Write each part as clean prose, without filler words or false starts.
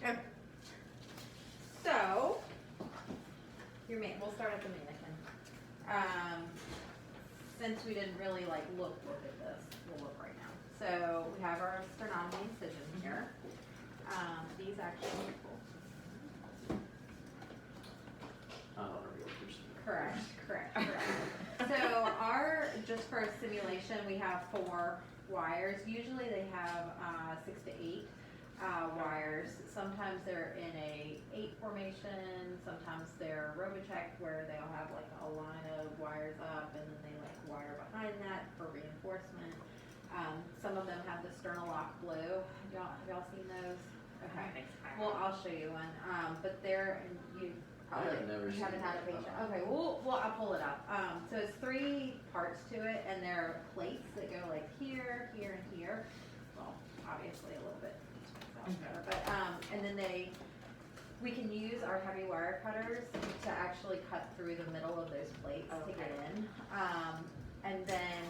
Okay. So, we'll start at the mannequin. Since we didn't really like look at this, we'll look right now. So we have our sternotomy incision here. These actually, correct. So just for a simulation, we have 4 wires. Usually they have 6 to 8 wires. Sometimes they're in a 8 formation. Sometimes they're Robocheck where they'll have like a line of wires up and then they like wire behind that for reinforcement. Some of them have the Sternalock blue. Have y'all seen those? Okay. Well, I'll show you one. But they're, you haven't had a patient. Okay, well, I'll pull it up. So it's 3 parts to it, and there are plates that go like here, here, and here. Well, obviously a little bit better, but and then we can use our heavy wire cutters to actually cut through the middle of those plates to get in. And then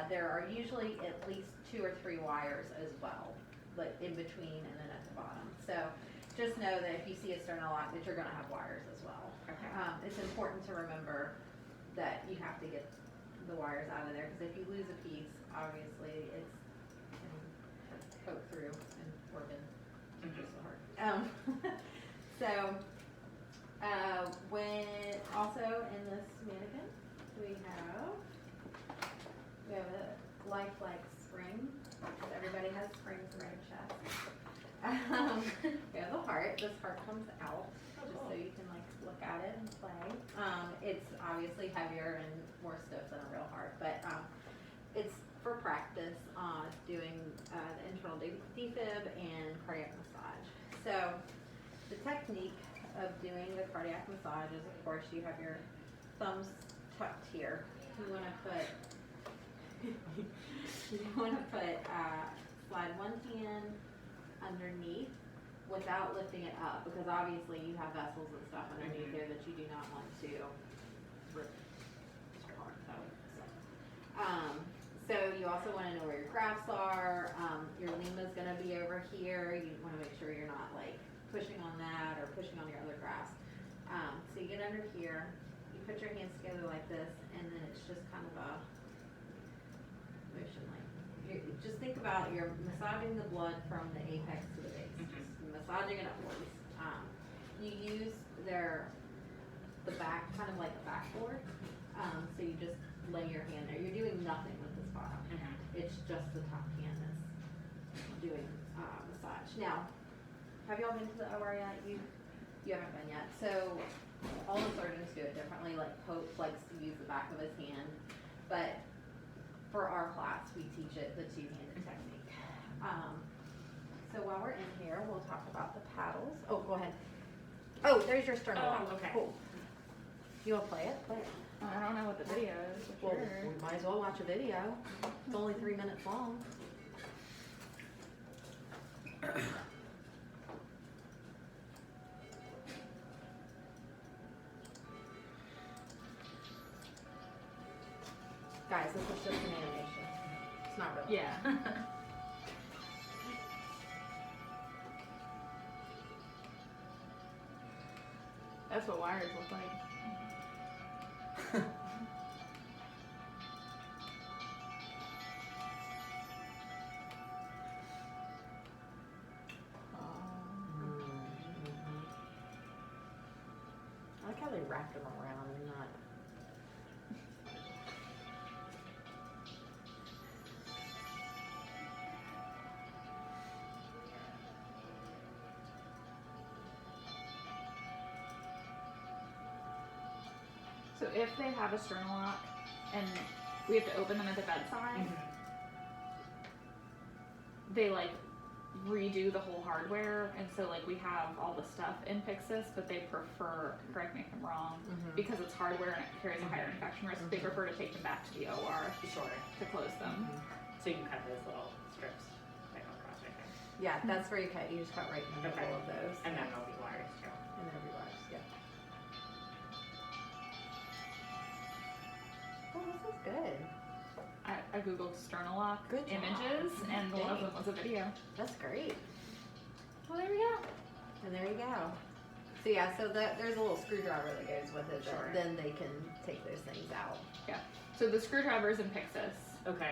there are usually at least 2 or 3 wires as well, like in between and then at the bottom. So just know that if you see a Sternalock, that you're going to have wires as well. Okay. It's important to remember that you have to get the wires out of there, because if you lose a piece, obviously it's can poke through and work in just so hard. When also in this mannequin, we have a lifelike spring. Everybody has springs in their chest. We have the heart. This heart comes out just so you can like look at it and play. It's obviously heavier and more stiff than a real heart, but it's for practice doing the internal defib and cardiac massage. So the technique of doing the cardiac massage is, of course, you have your thumbs tucked here. You want to put slide one hand underneath without lifting it up, because obviously you have vessels and stuff underneath there that you do not want to rip apart. So you also want to know where your grafts are. Your lima is going to be over here. You want to make sure you're not like pushing on that or pushing on your other grafts. So you get under here, you put your hands together like this, and then it's just kind of a motion like. Just think about you're massaging the blood from the apex to the base, just massaging it upwards. You use the back, kind of like a backboard. So you just lay your hand there. You're doing nothing with this bottom. It's just the top hand that's doing massage. Now, have y'all been to the OR yet? You haven't been yet. So all the surgeons do it differently. Like Pope likes to use the back of his hand, but for our class, we teach it the 2-handed technique. So while we're in here, we'll talk about the paddles. Oh, go ahead. Oh, there's your Sternalock. Oh, okay. Cool. You want to play it? Play it. I don't know what the video is. Well, we might as well watch a video. It's only 3 minutes long. Guys, this is just an animation. It's not real. Yeah. That's what wires look like. I like how they wrapped them around and not. So if they have a Sternalock and we have to open them at the bedside, they like redo the whole hardware, and so like we have all the stuff in Pyxis, but they prefer, correct me if I'm wrong, because it's hardware and it carries a higher infection risk, they prefer to take them back to the OR to close them. So you can cut those little strips that go across right there. Yeah, that's where you cut. You just cut right in the middle of those. And then there'll be wires too. And then there'll be wires, yeah. Oh, this is good. I googled Sternalock Good job. images, and one of them was a video. That's great. Well, there we go. And there you go. So yeah, so there's a little screwdriver that goes with it. Sure. Then they can take those things out. So the screwdrivers in Pyxis, Okay.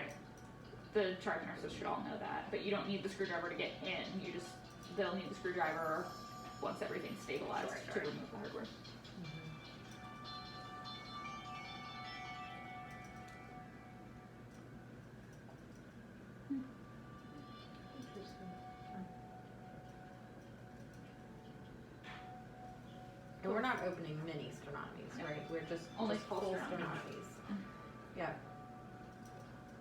the charge nurses should all know that, but you don't need the screwdriver to get in. They'll need the screwdriver once everything's stabilized Sure, to sure. remove the hardware. And we're not opening mini sternotomies, No. right? We're just Only full full sternotomies. Yeah.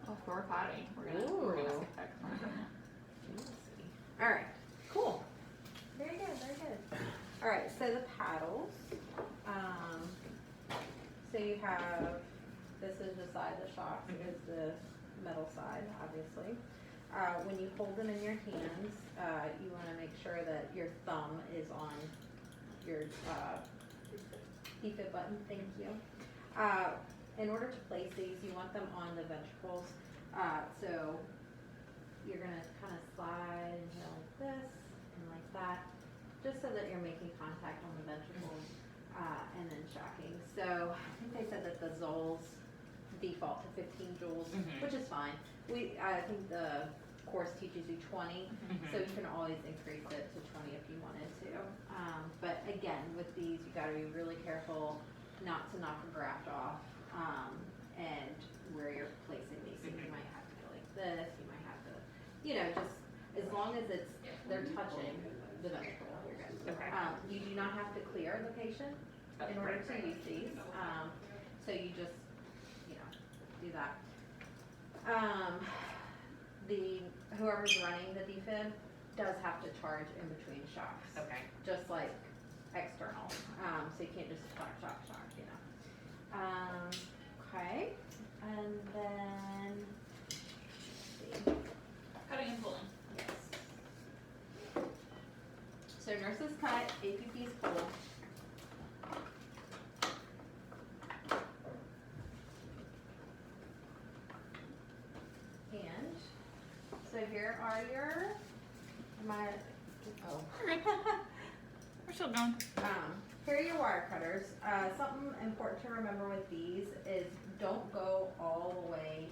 Oh, for potty. We're gonna Ooh. skip that 'cause we're not doing that. All right. Cool. Very good. Very good. All right. So the paddles. So you have, this is the side of the shocks. Mhm. Is the metal side, obviously. When you hold them in your hands, you want to make sure that your thumb is on your defib button. Thank you. In order to place these, you want them on the ventricles. So you're gonna kind of slide in here like this and like that, just so that you're making contact on the ventricles, and then shocking. So I think they said that the Zols default to 15 joules, Mhm. which is fine. I think the course teaches you 20, Mhm. so you can always increase it to 20 if you wanted to. But again, with these, you gotta be really careful not to knock a graft off, and where you're placing these. So you might have to go like this, you might have to, just as long as they're touching the ventricle, you're good. Okay. You do not have to clear the patient in order Right, right. to use these. So you just, do that. Whoever's running the defib does have to charge in between shocks, Okay. just like external. So you can't just shock. Okay, and then, let's see. Cutting and pulling. Yes. So nurses cut, APPs pull. And so here are We're still going. here are your wire cutters. Something important to remember with these is don't go all the way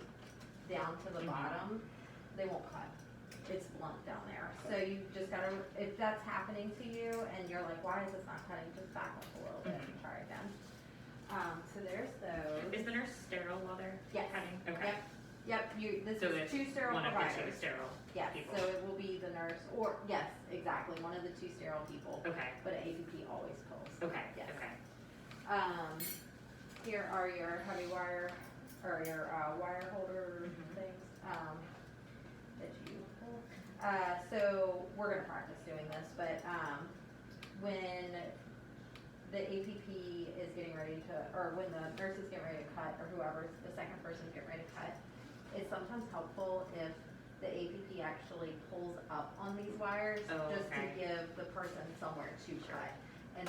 down to the Mhm. bottom. They won't cut. It's blunt down there. So you just gotta, if that's happening to you and you're like, why is this not cutting, just back up a little bit and try again. So there's those. Is the nurse sterile while they're Yes. cutting? Okay. Yep, this So is it's 2 sterile one of the providers. 2 sterile Yes, people. so it will be the nurse, or, yes, exactly, one of the 2 sterile people, Okay. but an APP always pulls. Okay. Yes. Okay. Here are your heavy wire, or your wire holder Mhm. things, that you pull. So we're gonna practice doing this, but, when the APP is getting ready to, or when the nurse is getting ready to cut, or whoever's, the second person's getting ready to cut, it's sometimes helpful if the APP actually pulls up on these wires, Oh, just okay. to give the person somewhere to cut, and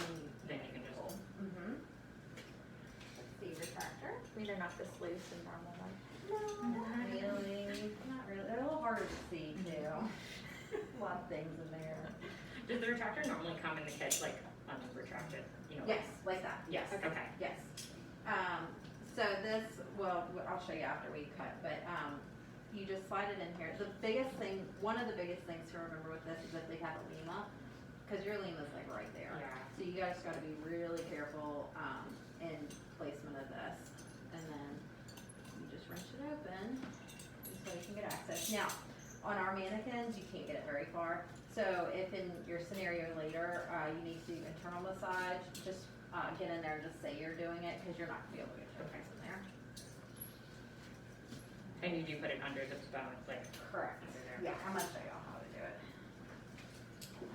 Then you can just- pull. Mm-hmm. See retractor? I mean, they're not this loose in normal life. No, not really, not really, they're a little harder to see too. A lot of things in there. Does the retractor normally come in the kit like unretracted? Yes, like that, yes. Okay. Yes. So this, well, I'll show you after we cut, but, you just slide it in here. The biggest thing, one of the biggest things to remember with this is that they have a lima, cause your lima's like right there. Yeah. So you guys gotta be really careful, in placement of this. And then you just wrench it open, so you can get access. Now, on our mannequins, you can't get it very far. So if in your scenario later, you need to do internal massage, just, get in there and just say you're doing it, cause you're not gonna be able to get your face in there. And you do put it under the bone, like Correct. under there. Yeah, I'm gonna show y'all how to do it.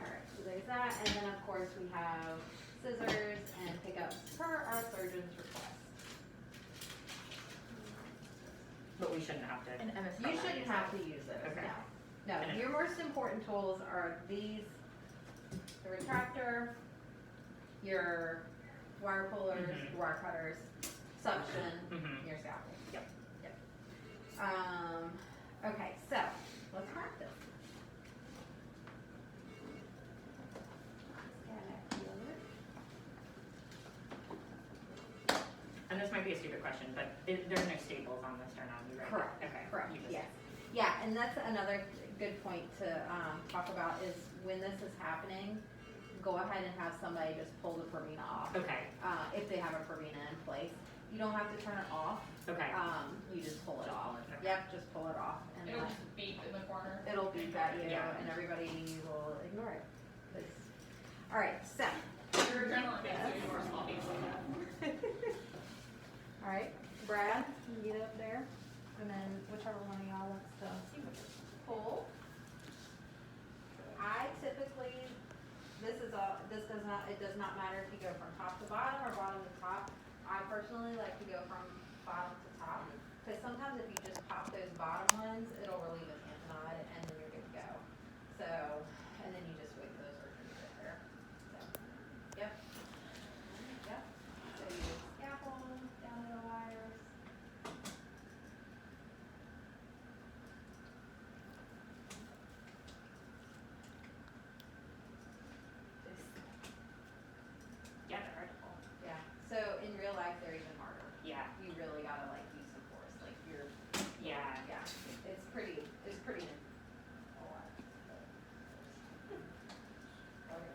Alright, so there's that, and then of course we have scissors and pickups per our surgeon's request. But we shouldn't have to. And MS You shouldn't have to use those, Okay. no. No, your most important tools are these, the retractor, your wire pullers, Mhm. wire cutters, suction, Mhm. your scalpel. Yep. Yep. Okay, so, let's practice. be a stupid question, but there's no staples on the sternotomy, right? Correct. Okay. Correct, You just- yes. Yeah, and that's another good point to talk about is when this is happening, go ahead and have somebody just pull the Purina off. Okay, If they have a Purina in place. You don't have to turn it off. okay. You just pull it Just off. pull it, okay. Yep, just pull it off. And It'll then just beep in the corner. it'll beep at you Yeah. and everybody will ignore it. 'Cause- all right, so. Your adrenaline makes you more small beeps like that. All right, Brad, you get up there, and then whichever one of y'all wants to pull. I typically, it does not matter if you go from top to bottom or bottom to top. I personally like to go from bottom to top, because sometimes if you just pop those bottom ones, it'll relieve a tamponade, and then you're good to go. So, and then you just wait for the surgeon to get there. So, yep. Yep. So you just scalpel down the wires. Yeah, they're hard to pull. Yeah. So in real life, they're even harder. Yeah, You really gotta like use some force. Like you're, yeah. yeah. It's pretty a lot. Okay.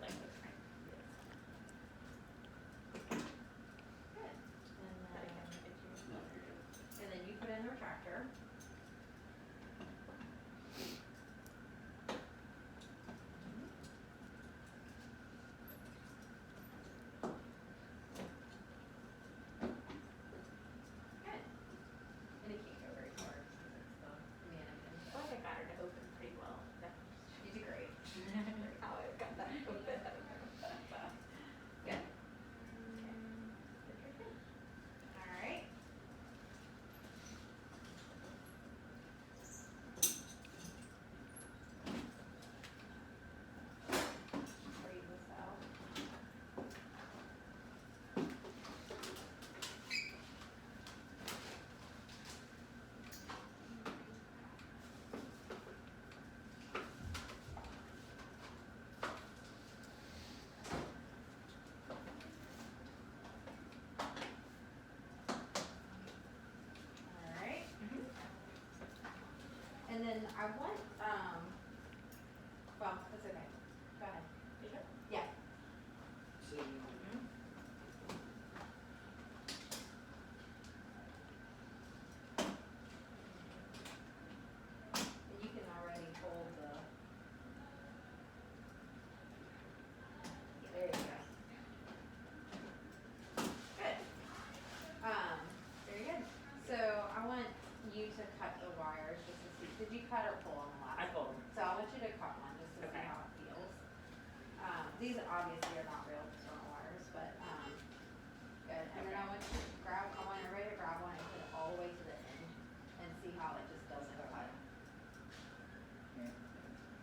Like those kind. Good. And then you put in the retractor. Good. And it can't go very far because it's the mannequin. I feel like I got her to open pretty well. You did great. How I got that open. Good. All right. Breathe this out. All right. And then I want, well, that's okay. Go ahead. Yeah. And you can already hold the. There you go. Good. Very good. So I want you to cut the wires just to see. Did you cut or pull on the last? I pulled. So I want you to cut one just to see Okay. how it feels. These obviously are not real external wires, but good. And then I want you to I want everybody to grab one and put it all the way to the end and see how it just doesn't cut.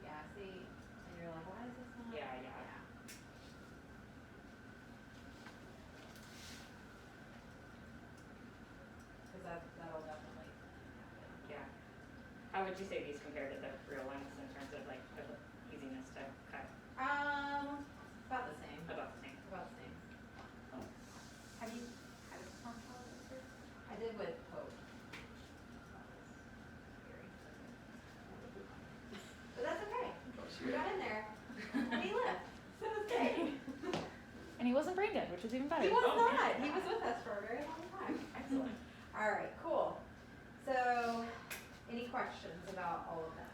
Yeah, see, and you're like, why is this not? Yeah. Because that'll definitely happen. Yeah. How would you say these compare to the real ones in terms of like the easiness to cut? About the same. About the same. About the same. Have you had a console before? I did with Pope. But that's okay. We got in there. And he left. So it's great. And he wasn't brain dead, which is even better. He was Oh, not. man. He was with us for a very long time. Excellent. All right, cool. So, any questions about all of that?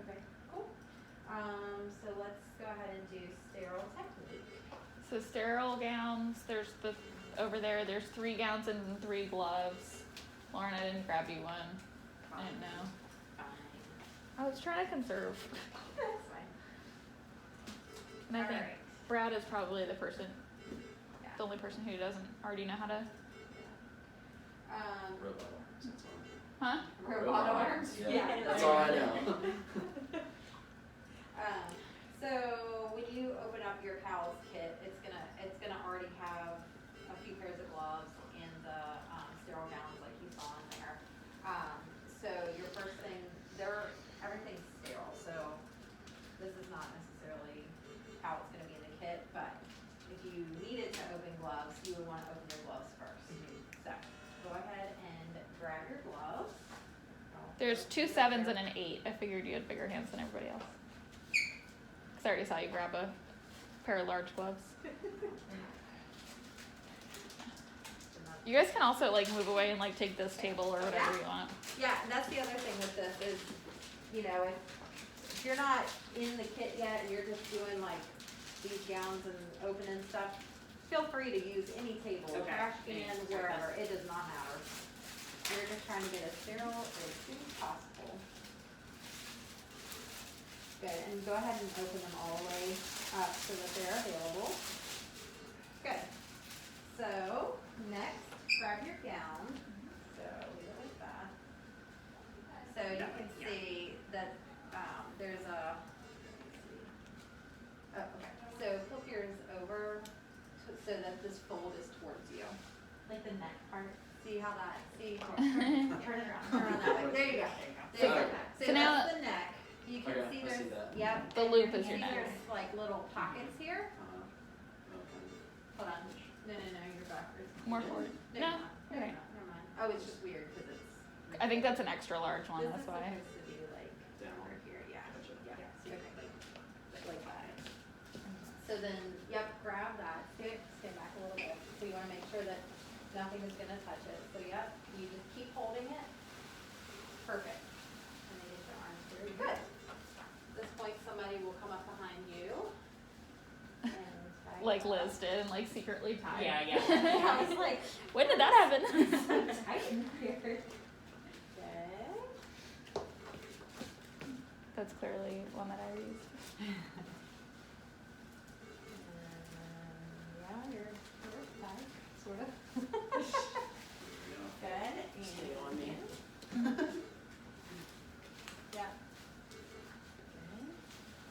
Okay, cool. So let's go ahead and do sterile technique. So sterile gowns, over there's 3 gowns and 3 gloves. Lauren, I didn't grab you one. I didn't know. I was trying to conserve. That's fine. And I think Alright. Brad is probably the Yeah. only person who doesn't already know how to, Robot arms, that's all. huh? Robot arms. Yeah, that's all I know. So when you open up your PALS kit, it's gonna already have a few pairs of gloves and the sterile gowns like you saw in there. So your first thing, everything's sterile. So this is not necessarily how it's gonna be in the kit, but There's 2 7s and an 8. I figured you had bigger hands than everybody else. Cause I already saw you grab a pair of large gloves. You guys can also like move away and like take this table or whatever you want. Yeah, and that's the other thing with this is, you know, if you're not in the kit yet and you're just doing like these gowns and opening stuff, feel free to use any table, Okay. trash can, wherever. It does not matter. We're just trying to get as sterile as soon as possible. Good, and go ahead and open them all the way up so that they're available. Good. So, next, grab your gown. So, leave it like that. So you can see that there's a, oh, okay. So flip yours over so that this fold is towards you. Like the neck part. See how that, turn it around. Turn around that way. There you go. There you go. So So now- that's the neck. You can Okay, see I there's, see that. yep. The and loop you is your can see neck. There's like little pockets here. Okay. Hold on. No, you're backwards. More forward. No, No, you're not. No, okay. you're not. Never mind. Oh, it's just weird because it's. I think that's an extra large one, This that's is why. supposed to be like Down. over here, yeah. Gotcha. Yeah, so like that. So then, yep, grab that, stand back a little bit. So you wanna make sure that nothing is gonna touch it. So yep, you just keep holding it. Perfect. And then get your arms through. Good. At this point, somebody will come up behind you. And tie Like you up. Liz did and like secretly tied. Yeah. Yeah, I was like, When did that happen? so tight in here. Okay. That's clearly one that I used. Yeah, you're tight, sort of. Good. Stay on me. Yeah.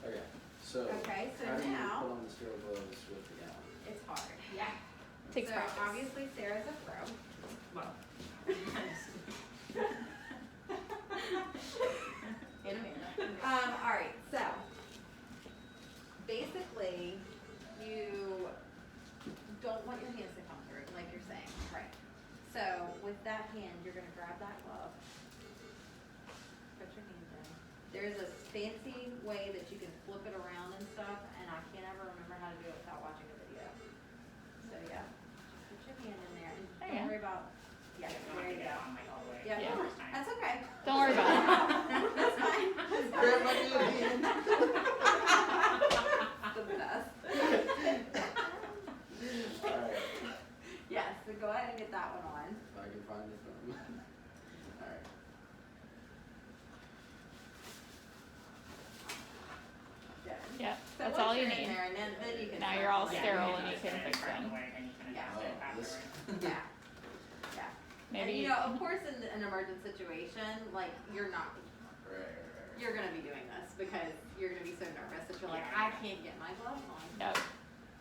Okay, so. Okay, so how do you now- put on the sterile gloves with the gown? It's hard. Yeah. Takes So practice. obviously Sarah's a pro. Well. And Amanda. All right, so basically you don't want your hands to come through, like you're saying, right? So with that hand, you're gonna grab that glove, put your hand in. There's a fancy way that you can flip it around and stuff, and I can't ever remember how to do it without watching a video. So yeah, put your hand in there, and There you don't go. worry about, yeah, I don't there have to you get go. on like all the way. Yeah, Yeah. First time. that's okay. Don't worry about it. That's fine. Grab my hand. The best. Alright, Yes, so go ahead and get that one on. if I can find it from. Alright. Good. Yeah, So that's once all you you're in need. there, and then you can. Now start you're all pulling. sterile you and you just can finish fix right them. away and you can Yeah. adjust it Oh, this. afterwards. Yeah. Yeah. Maybe And you know, of course, in an emergent situation, like you're not, Right. you're gonna be doing this because you're gonna be so nervous that you're like, Yeah. I can't get my gloves on. no.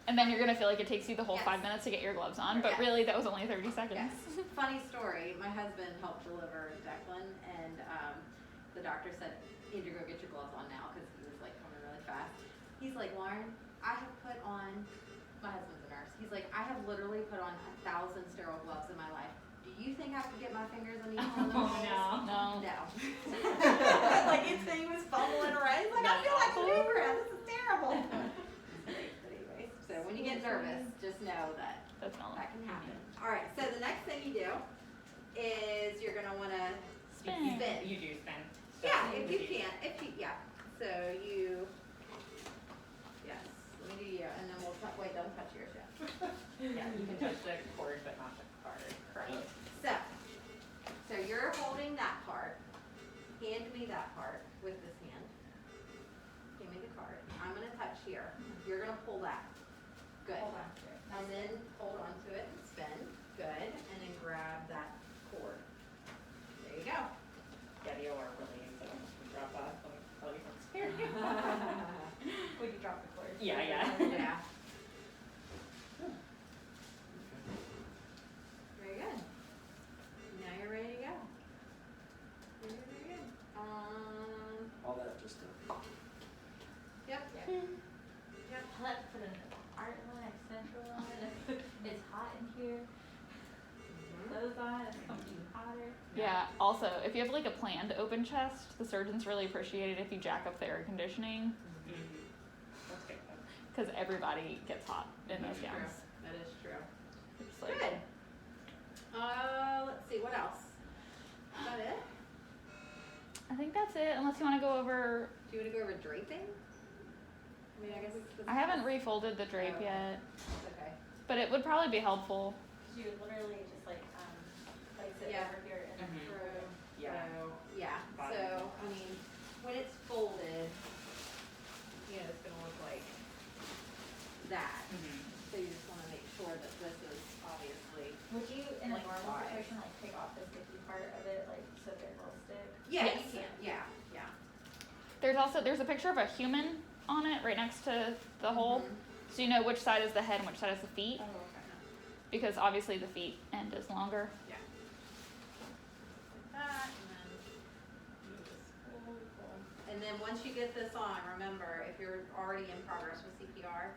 And then you're gonna feel like it takes you the whole Yes. 5 minutes to get your gloves on, but Yes. really that was only 30 seconds. Yes. Funny story. My husband helped deliver Declan, and the doctor said, "You need to go get your gloves on now," because he was like coming really fast. He's like, "Lauren, I have put on." My husband's a nurse. He's like, "I have literally put on 1,000 sterile gloves in my life. Do you think I could get my fingers on each one of those?" Oh, no. No. No. Like he was fumbling around. He's like, "I feel like a Libra. This is terrible." But anyways, so when you get nervous, just know that That's not that can happen. All right. So the next thing you do is you're gonna wanna Spin. spin. You do spin. Yeah, if you can. Yeah. So you. Yes. Let me do you, and then we'll wait. Don't touch yours yet. Yeah, you can touch the cord but not the card. Correct. So you're holding that part. Hand me that part with this hand. Give me the card. I'm gonna touch here. You're gonna pull that. Good. Hold on to it. And then hold on to it and spin. Good. And then grab that cord. There you go. Yeah, you'll work with me, so if we drop off, let me tell you from experience. Would you drop the cord? Yeah. Yeah. Very good. Now you're ready to go. Very good. All that just to. Yep. Yep, let's put an art line, central line. It's hot in here. Clothes on, it's gonna be hotter. Yeah, also, if you have like a planned open chest, the surgeons really appreciate it if you jack up the air conditioning, That's good. because everybody gets hot in those True. gowns. That is true. It's like, Good. Let's see, what else? Is that it? I think that's it, unless you want to go over, Do you want to go over draping? I mean, I guess it's. I haven't refolded the drape Okay. yet, Okay. but it would probably be helpful. Cause you literally just like, place it Yeah. over here and then Mhm. True. Yeah. So, yeah, Bottom. so, I mean, when it's folded, you know, it's gonna look like that. So you just wanna make sure that this is obviously. would you, in a Like normal five. situation, like take off the sticky part of it, like so that it will stick? Yeah, Yes. you can, yeah, yeah. There's a picture of a human on it right next to the hole, Mhm. so you know which side is the head and which side is the feet, Oh, okay. because obviously the feet end is longer. Yeah. Like that, and then you just pull. And then once you get this on, remember, if you're already in progress with CPR,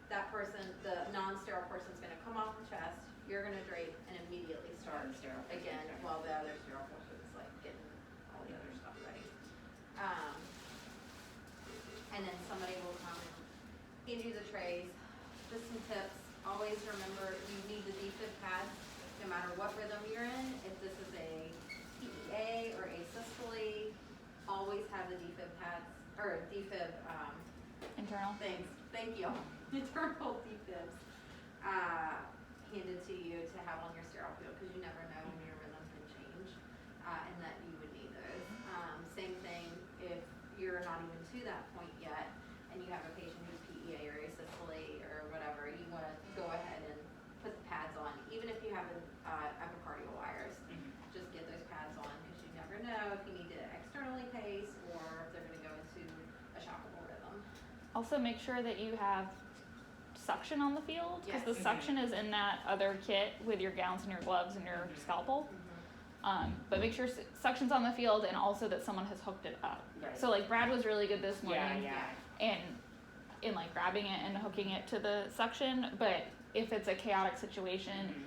that person, the non-sterile person's gonna come off the chest, you're gonna drape and immediately start Non-sterile person, again, okay. while the other sterile person's like getting all the other stuff ready. And then somebody will come and hand you the trays. Just some tips, always remember you need the defib pads, no matter what rhythm you're in. If this is a PEA or asystole, always have the defib pads, or defib, Internal. things, thank you, internal defibs, handed to you to have on your sterile field, because you never know when your rhythm can change, and that you would need those. Same thing if you're not even to that point yet, and you have a patient who's PEA or asystole or whatever, you wanna go ahead and put the pads on, even if you have epicardial wires. Just get those pads on, because you never know if you need to externally pace, or if they're gonna go into a shockable rhythm. Also, make sure that you have suction on the field, because the Yes. suction is in that other kit with your gowns and your gloves and your scalpel. But make sure suction's on the field, and also that someone has hooked it up. Right. So like Brad was really good this morning Yeah. in like grabbing it and hooking it to the suction. But if it's a chaotic situation,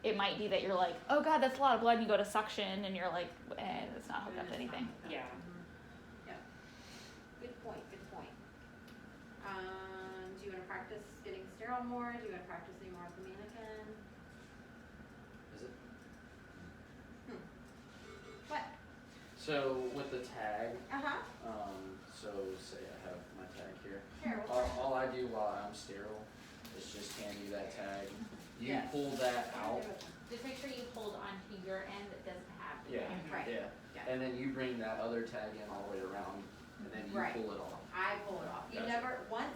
it might be that you're like, oh god, that's a lot of blood, and you go to suction, and you're like, it's not hooked up to anything. Yeah. Yep. Good point, good point. Do you wanna practice getting sterile more? Do you wanna practice any more with the mannequin? Is it? What? So with the tag, Uh-huh. so say I have my tag here. Here, we'll All I do while I'm sterile is just hand you that tag. You Yes. pull that out. Just make sure you hold onto your end that doesn't have the. Yeah. Right. Yeah. Yeah. And then you bring that other tag in all the way around, and then you Right. pull it off. I pull it off. You Gotcha. never, once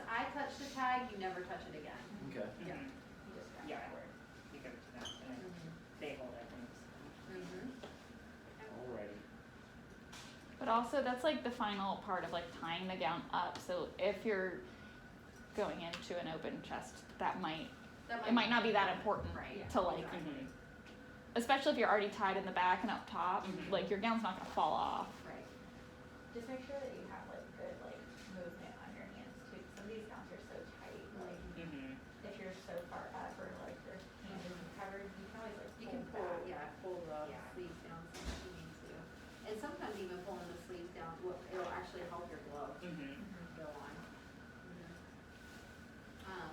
I touch the tag, you never touch it again. Okay. Yeah. Mhm. You just grab Yeah. it forward. You give it to them, and then they hold it, and it's. Alrighty. But also, that's like the final part of like tying the gown up. So if you're going into an open chest, it might not be that important Right. to like, especially if you're already tied in the back and up top, Mhm. like your gown's not gonna fall off. Right. Just make sure that you have like good like movement on your hands too. Some of these gowns are so tight, like if you're so far up or like your hand isn't covered, you can always like You can pull, back. yeah, pull the Yeah. sleeves down some if you need to. And sometimes even pulling the sleeves down, it'll actually help your glove go on.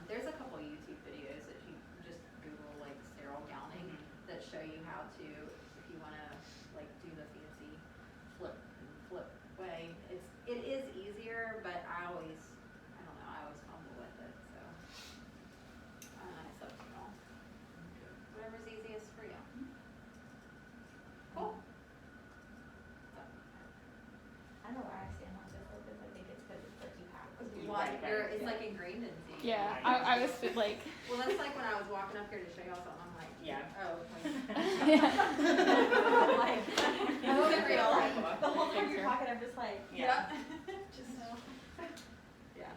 There's a couple YouTube videos that you just Google like sterile gowning that show you how to, if you wanna like do the fancy flip way. It is easier, but I don't know, I always fumble with it, so. It's up to y'all. Whatever's easiest for you. Cool. I don't know why I stand like this, because I think it's because it's like you have to. What, Right, it's yeah. like ingrained in you. Yeah, I was like, Well, that's like when I was walking up here to show y'all something, I'm like, Yeah. oh, wait. yeah. Like, The this whole isn't real. The whole time Thanks, you're girl. talking, I'm just like, Yeah. Just so. Yeah.